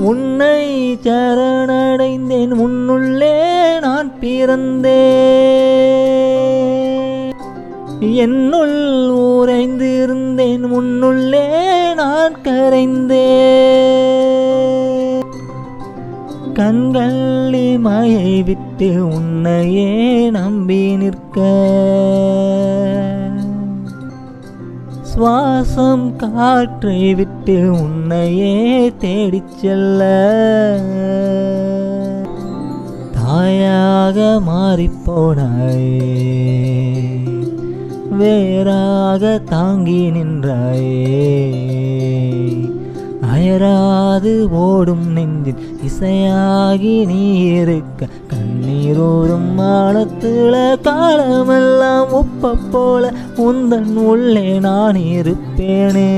உன்னை சரணடைந்தேன் உன்னுள்ளே நான் பிறந்தேன் என்னுள் உறைந்திருந்தேன் உன்னுள்ளே நான் கரைந்தேன் கண்கள் இமையை விட்டு உன்னையே நம்பி நிற்க சுவாசம் காற்றை விட்டு உன்னையே தேடிச் செல்ல தாயாக மாறிப்போனாயே வேறாக தாங்கி நின்றாயே அயராது ஓடும் நெஞ்சில் இசையாகி நீ இருக்க கண்ணீரோடும் மானத்துல காலமெல்லாம் உப்ப போல உந்தன் உள்ளே நான் இருப்பேனே.